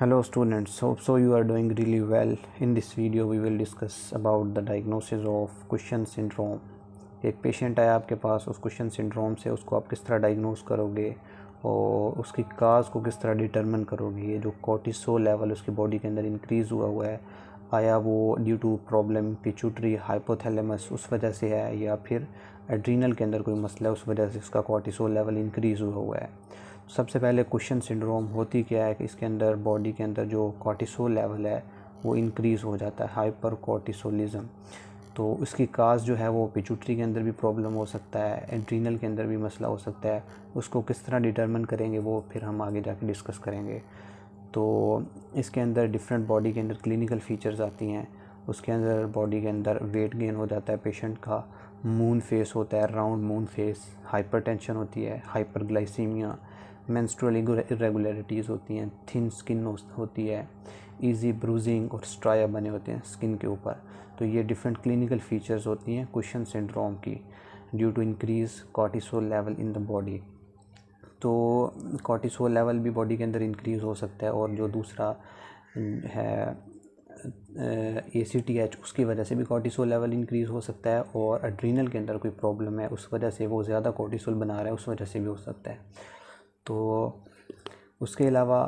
Hello students, hope so you are doing really well. In this video we will discuss about the diagnosis of Cushing syndrome. एक patient आया आपके पास उस cushion syndrome से, उसको आप किस तरह डायग्नोस करोगे और उसकी काज को किस तरह डिटरमिन करोगे। ये जो कोर्टिसोल लेवल उसकी बॉडी के अंदर इंक्रीज़ हुआ है, आया वो due to problem pituitary hypothalamus उस वजह से है या फिर एड्रीनल के अंदर कोई मसला है उस वजह से उसका कोर्टिसोल लेवल इंक्रीज़ हुआ है। सबसे पहले कुशन सिंड्रोम होती क्या है कि इसके अंदर बॉडी के अंदर जो कोर्टिसोल लेवल है वो इंक्रीज़ हो जाता है, हाइपर कोर्टिसोलिज्म। तो इसकी काज जो है वो पिट्यूटरी के अंदर भी प्रॉब्लम हो सकता है, एड्रीनल के अंदर भी मसला हो सकता है। उसको किस तरह डिटरमिन करेंगे वो फिर हम आगे जाके डिस्कस करेंगे। तो इसके अंदर डिफरेंट बॉडी के अंदर क्लिनिकल फीचर्स आती हैं। उसके अंदर बॉडी के अंदर वेट गेन हो जाता है पेशेंट का, मून फेस होता है, राउंड मून फेस, हाइपरटेंशन होती है, हाइपरग्लाइसीमिया, मेंस्ट्रुअल इरेगुलरिटीज़ होती हैं, थिन स्किन होती है, इजी ब्रूजिंग और स्ट्राया बने होते हैं स्किन के ऊपर। तो ये डिफरेंट क्लिनिकल फीचर्स होती हैं कुशन सिंड्रोम की due to increase cortisol level in the body. तो कोर्टिसोल लेवल भी बॉडी के अंदर इंक्रीज़ हो सकता है और जो दूसरा है ACTH उसकी वजह से भी कोर्टिसोल लेवल इंक्रीज़ हो सकता है, और एड्रीनल के अंदर कोई प्रॉब्लम है उस वजह से वो ज़्यादा कोर्टिसोल बना रहा है उस वजह से भी हो सकता है। तो उसके अलावा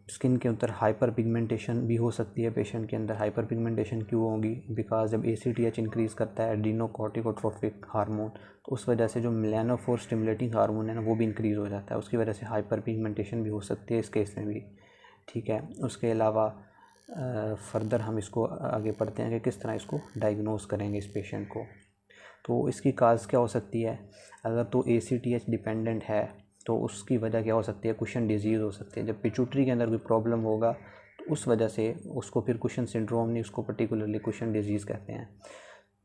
स्किन के अंदर हाइपर पिगमेंटेशन भी हो सकती है पेशेंट के अंदर। हाइपर पिगमेंटेशन क्यों होगी? बिकॉज जब ACTH इंक्रीज़ करता है एड्रीनोकोर्टिकोट्रोफिक हार्मोन, तो उस वजह से जो मेलानोफोर स्टिमुलेटिंग हार्मोन है ना वो भी इंक्रीज़ हो जाता है, उसकी वजह से हाइपर पिगमेंटेशन भी हो सकती है इस केस में भी। ठीक है, उसके अलावा फर्दर हम इसको आगे पढ़ते हैं कि किस तरह इसको डायग्नोस करेंगे इस पेशेंट को। तो इसकी काज क्या हो सकती है? अगर तो ACTH डिपेंडेंट है तो उसकी वजह क्या हो सकती है? कुशन डिजीज़ हो सकती है। जब पिट्यूटरी के अंदर कोई प्रॉब्लम होगा तो उस वजह से उसको फिर कुशन सिंड्रोम नहीं, उसको पर्टिकुलरली कुशन डिजीज़ कहते हैं।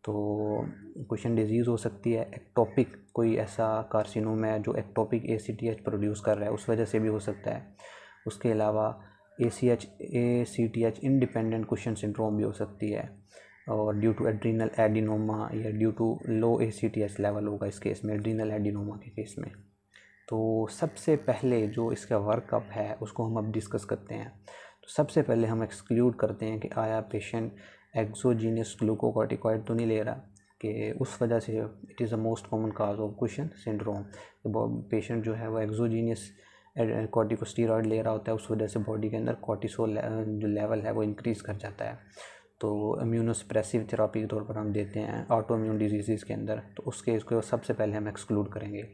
तो कुशन डिजीज़ हो सकती है। एक्टोपिक कोई ऐसा कार्सिनोम है जो एक्टोपिक ACTH प्रोड्यूस कर रहा है उस वजह से भी हो सकता है। उसके अलावा ACTH इंडिपेंडेंट कुशन सिंड्रोम भी हो सकती है, और ड्यू टू एड्रीनल एडिनोमा या due to low ACTH level होगा इस केस में, एड्रीनल एडिनोमा के केस में। तो सबसे पहले जो इसका वर्कअप है उसको हम अब डिस्कस करते हैं। तो सबसे पहले हम एक्सक्लूड करते हैं कि आया पेशेंट एक्सोजीनियस ग्लूकोकॉर्टिकॉइड तो नहीं ले रहा, कि उस वजह से it is the most common cause of cushion syndrome. Patient जो है वो एक्सोजीनियस कॉर्टिकोस्टेरॉइड ले रहा होता है, उस वजह से बॉडी के अंदर कोर्टिसोल जो लेवल है वो इंक्रीज़ कर जाता है। तो इम्यूनोसप्रेसिव थेरेपी के तौर पर हम देते हैं ऑटो इम्यून डिजीज़ के अंदर, तो उसके इसको सबसे पहले हम एक्सक्लूड करेंगे।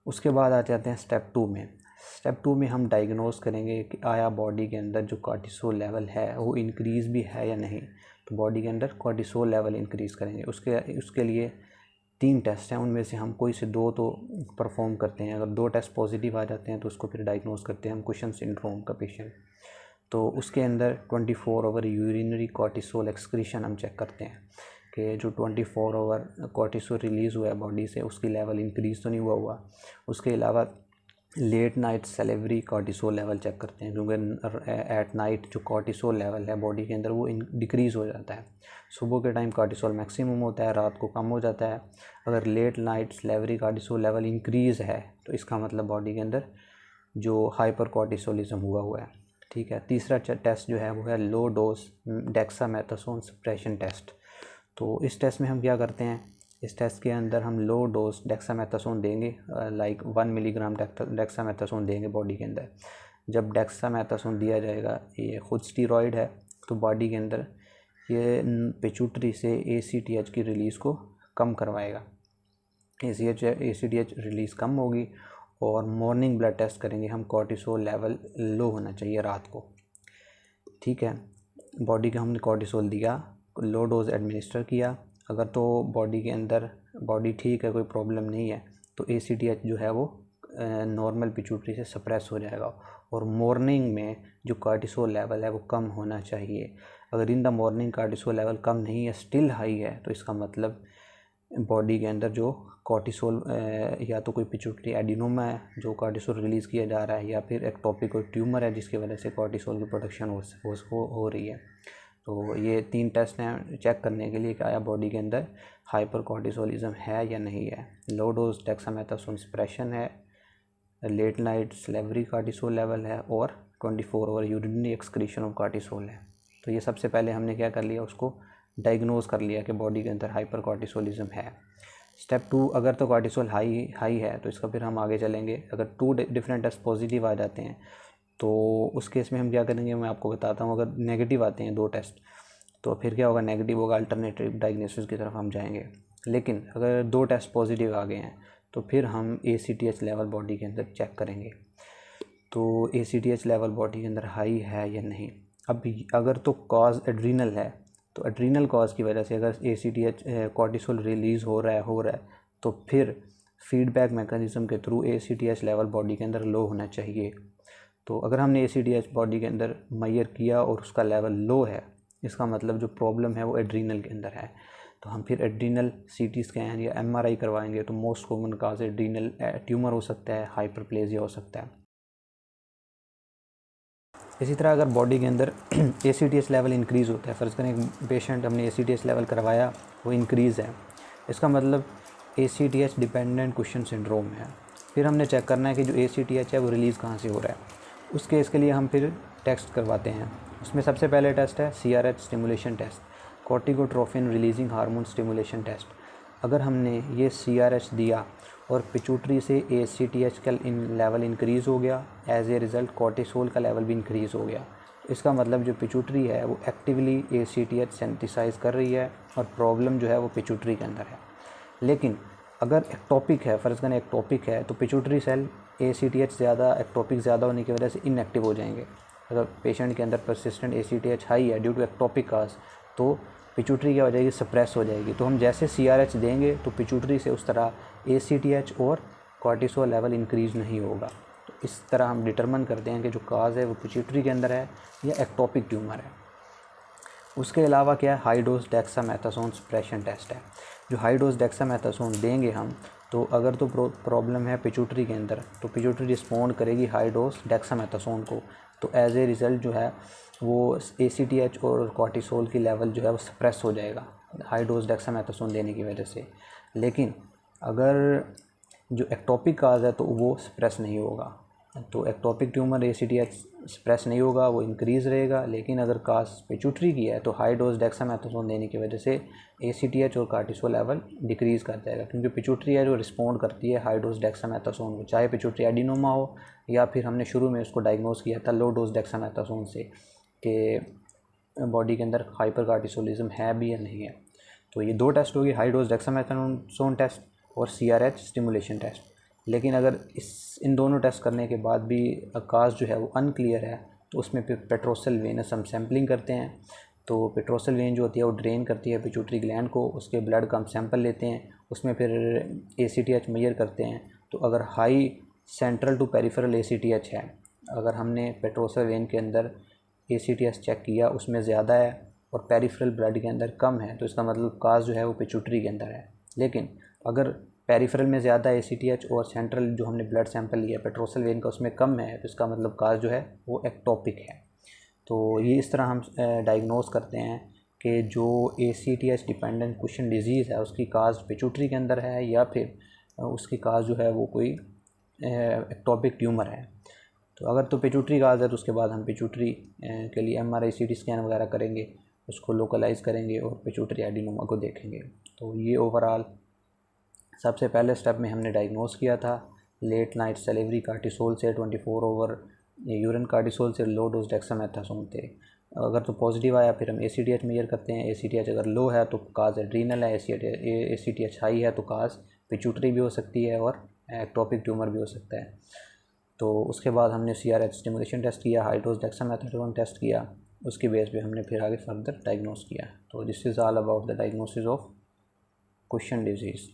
उसके बाद आ जाते हैं स्टेप 2 में। स्टेप 2 में हम डायग्नोस करेंगे कि आया बॉडी के अंदर जो कोर्टिसोल लेवल है वो इंक्रीज़ भी है या नहीं। तो बॉडी के अंदर कोर्टिसोल लेवल इंक्रीज़ करेंगे। उसके लिए 3 टेस्ट हैं, उनमें से हम कोई से 2 तो परफॉर्म करते हैं। अगर 2 टेस्ट पॉजिटिव आ जाते हैं तो उसको फिर डायग्नोस करते हैं हम कुशन सिंड्रोम का पेशेंट। तो उसके अंदर 24 आवर यूरिनरी कोर्टिसोल एक्सक्रीशन हम चेक करते हैं कि जो 24 आवर कोर्टिसोल रिलीज़ हुआ है बॉडी से उसकी लेवल इंक्रीज़ तो नहीं हुआ। उसके अलावा late night salivary cortisol level check करते हैं, क्योंकि एट नाइट जो कोर्टिसोल लेवल है बॉडी के अंदर वो डिक्रीज़ हो जाता है। सुबह के टाइम कोर्टिसोल मैक्सिमम होता है, रात को कम हो जाता है। अगर late night salivary cortisol level increase है तो इसका मतलब बॉडी के अंदर जो हाइपर कोर्टिसोलिज्म हुआ है। ठीक है, तीसरा टेस्ट जो है वो है low dose dexamethasone suppression test. तो इस टेस्ट में हम क्या करते हैं, इस टेस्ट के अंदर हम लो डोज डेक्सामेथासोन देंगे, लाइक 1 मिलीग्राम डेक्सामेथासोन देंगे बॉडी के अंदर। जब डेक्सामेथासोन दिया जाएगा, ये खुद स्टीरॉयड है, तो बॉडी के अंदर ये पिट्यूटरी से ACTH की रिलीज़ को कम करवाएगा। ACTH रिलीज़ कम होगी और मॉर्निंग ब्लड टेस्ट करेंगे हम, कोर्टिसोल लेवल लो होना चाहिए रात को। ठीक है, बॉडी का हमने कोर्टिसोल दिया, लो डोज एडमिनिस्टर किया। अगर तो बॉडी के अंदर बॉडी ठीक है, कोई प्रॉब्लम नहीं है, तो ACTH जो है वो नॉर्मल पिट्यूटरी से सप्रेस हो जाएगा, और मॉर्निंग में जो कोर्टिसोल लेवल है वो कम होना चाहिए। अगर in the morning cortisol level कम नहीं है, स्टिल हाई है, तो इसका मतलब बॉडी के अंदर जो कोर्टिसोल या तो कोई पिट्यूटरी एडिनोमा है जो कोर्टिसोल रिलीज़ किया जा रहा है, या फिर एक्टोपिक कोई ट्यूमर है जिसकी वजह से कोर्टिसोल की प्रोडक्शन हो रही है। तो ये 3 टेस्ट हैं चेक करने के लिए कि आया बॉडी के अंदर हाइपर कोर्टिसोलिज्म है या नहीं है। लो डोज डेक्सामेथासोन सप्रेशन है, late night salivary cortisol level है, और 24 hour urinary excretion of cortisol है। तो ये सबसे पहले हमने क्या कर लिया, उसको डायग्नोज कर लिया कि बॉडी के अंदर हाइपर कॉर्टिसोलिज्म है। स्टेप 2, अगर तो कॉर्टिसोल हाई है तो इसका फिर हम आगे चलेंगे। अगर 2 डिफरेंट टेस्ट पॉजिटिव आ जाते हैं तो उस केस में हम क्या करेंगे, मैं आपको बताता हूँ। अगर नेगेटिव आते हैं 2 टेस्ट तो फिर क्या होगा, नेगेटिव होगा, अल्टरनेटिव डायग्नोसिस की तरफ हम जाएंगे। लेकिन अगर 2 टेस्ट पॉजिटिव आ गए हैं तो फिर हम ACTH लेवल बॉडी के अंदर चेक करेंगे। तो ACTH लेवल बॉडी के अंदर हाई है या नहीं। अब अगर तो कॉज एड्रीनल है तो एड्रीनल कॉज की वजह से अगर ACTH कॉर्टिसोल रिलीज़ हो रहा है तो फिर फीडबैक मैकेनिज्म के थ्रू ACTH लेवल बॉडी के अंदर लो होना चाहिए। तो अगर हमने ACTH बॉडी के अंदर मेजर किया और उसका लेवल लो है, इसका मतलब जो प्रॉब्लम है वो एड्रीनल के अंदर है। तो हम फिर एड्रीनल CT स्कैन या MRI करवाएंगे। तो most common cause adrenal tumour हो सकता है, हाइपरप्लेजिया हो सकता है। इसी तरह अगर बॉडी के अंदर ACTH लेवल इंक्रीज़ होता है, फ़र्ज़ करें एक पेशेंट, हमने ACTH लेवल करवाया, वो इंक्रीज़ है, इसका मतलब ACTH डिपेंडेंट कुशन सिंड्रोम है। फिर हमने चेक करना है कि जो ACTH है वो रिलीज़ कहाँ से हो रहा है। उस केस के लिए हम फिर टेस्ट करवाते हैं। उसमें सबसे पहले टेस्ट है CRH stimulation test, corticotrophin releasing hormone stimulation test. अगर हमने ये CRH दिया और पिट्यूटरी से ACTH का लेवल इंक्रीज़ हो गया, एज ए रिज़ल्ट कॉर्टिसोल का लेवल भी इंक्रीज़ हो गया, इसका मतलब जो पिट्यूटरी है वो एक्टिवली ACTH सिंथेसाइज कर रही है और प्रॉब्लम जो है वो पिट्यूटरी के अंदर है। लेकिन अगर एक्टोपिक है, फ़र्ज़ करें एक्टोपिक है, तो पिट्यूटरी सेल ACTH ज़्यादा, एक्टोपिक ज़्यादा होने की वजह से इनएक्टिव हो जाएंगे। अगर पेशेंट के अंदर परसिस्टेंट ACTH हाई है ड्यू टू एक्टोपिक काज, तो पिट्यूटरी क्या हो जाएगी, सप्रेस हो जाएगी। तो हम जैसे CRH देंगे तो पिट्यूटरी से उस तरह ACTH और कॉर्टिसोल लेवल इंक्रीज़ नहीं होगा। तो इस तरह हम डिटरमिन करते हैं कि जो काज है वो पिट्यूटरी के अंदर है या एक्टोपिक ट्यूमर है। उसके अलावा क्या है, high dose dexamethasone suppression test है। जो हाई डोज डेक्सामेथासोन देंगे हम, तो अगर तो प्रॉब्लम है पिट्यूटरी के अंदर तो पिट्यूटरी रिस्पॉन्ड करेगी हाई डोज डेक्सामेथासोन को। तो एज ए रिज़ल्ट जो है वो ACTH और कॉर्टिसोल की लेवल जो है वो सप्रेस हो जाएगा हाई डोज डेक्सामेथासोन देने की वजह से। लेकिन अगर जो एक्टोपिक काज है तो वो सप्रेस नहीं होगा। तो एक्टोपिक ट्यूमर ACTH सप्रेस नहीं होगा, वो इंक्रीज़ रहेगा। लेकिन अगर काज पिट्यूटरी की है तो हाई डोज डेक्सामेथासोन देने की वजह से ACTH और कॉर्टिसोल लेवल डिक्रीज़ कर जाएगा, क्योंकि पिट्यूटरी है जो रिस्पॉन्ड करती है हाई डोज डेक्सामेथासोन को, चाहे पिट्यूटरी एडिनोमा हो या फिर हमने शुरू में उसको डायग्नोज किया था लो डोज डेक्सामेथासोन से कि बॉडी के अंदर हाइपर कॉर्टिसोलिज्म है भी या नहीं है। तो ये 2 टेस्ट होगी, हाई डोज डेक्सामेथासोन टेस्ट और CRH स्टिमुलेशन टेस्ट। लेकिन अगर इन दोनों टेस्ट करने के बाद भी काज जो है वो अनक्लियर है तो उसमें फिर पेट्रोसल वेनस हम सैम्पलिंग करते हैं। तो पेट्रोसल वेन जो होती है वो ड्रेन करती है पिट्यूटरी ग्लैंड को, उसके ब्लड का हम सैंपल लेते हैं, उसमें फिर ACTH मेजर करते हैं। तो अगर high central to peripheral ACTH है, अगर हमने पेट्रोसल वेन के अंदर ACTH चेक किया उसमें ज़्यादा है और पेरिफेरल ब्लड के अंदर कम है, तो इसका मतलब काज जो है वो पिट्यूटरी के अंदर है। लेकिन अगर पेरिफेरल में ज़्यादा ACTH और सेंट्रल जो हमने ब्लड सैंपल लिया पेट्रोसल वेन का उसमें कम है, तो इसका मतलब काज जो है वो एक्टोपिक है। तो ये इस तरह हम डायग्नोज करते हैं कि जो ACTH डिपेंडेंट कुशन डिजीज़ है उसकी काज पिट्यूटरी के अंदर है या फिर उसकी काज जो है वो कोई एक्टोपिक ट्यूमर है। तो अगर तो पिट्यूटरी काज है तो उसके बाद हम पिट्यूटरी के लिए MRI CT स्कैन वगैरह करेंगे, उसको लोकलाइज़ करेंगे और पिट्यूटरी एडिनोमा को देखेंगे। तो ये ओवरऑल सबसे पहले स्टेप में हमने डायग्नोज किया था लेट नाइट सेलेवरी कॉर्टिसोल से 24 ओवर यूरिन कॉर्टिसोल से लो डोज डेक्सामेथासोन थे। अगर तो पॉजिटिव आया फिर हम ACTH मेजर करते हैं। ACTH अगर लो है तो काज एड्रीनल है, ACTH हाई है तो काज पिट्यूटरी भी हो सकती है और एक्टोपिक ट्यूमर भी हो सकता है। तो उसके बाद हमने CRH स्टिमुलेशन टेस्ट किया, हाई डोज डेक्सामेथासोन टेस्ट किया, उसकी बेस पे हमने फिर आगे फर्दर डायग्नोज किया। तो this is all about the diagnosis of cushion disease.